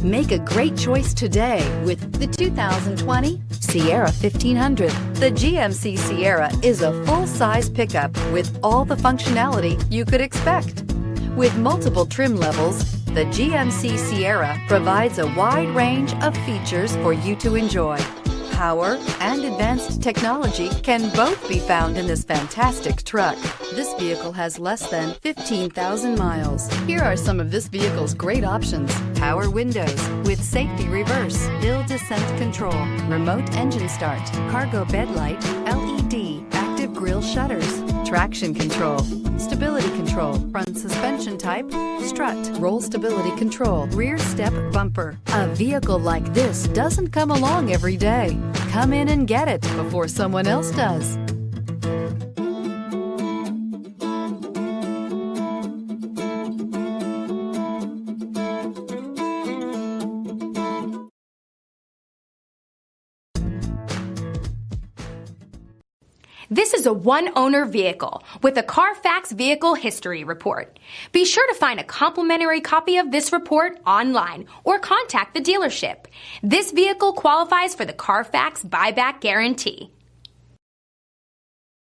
Make a great choice today with the 2020 Sierra 1500. The GMC Sierra is a full-size pickup with all the functionality you could expect. With multiple trim levels, the GMC Sierra provides a wide range of features for you to enjoy. Power and advanced technology can both be found in this fantastic truck. This vehicle has less than 15,000 miles. Here are some of this vehicle's great options: power windows with safety reverse, hill descent control, remote engine start, cargo bed light, LED, active grille shutters, traction control, stability control, front suspension type, strut, roll stability control, rear step bumper. A vehicle like this doesn't come along every day. Come in and get it before someone else does. This is a one-owner vehicle with a CARFAX Vehicle History Report. Be sure to find a complimentary copy of this report online or contact the dealership. This vehicle qualifies for the CARFAX Buyback Guarantee.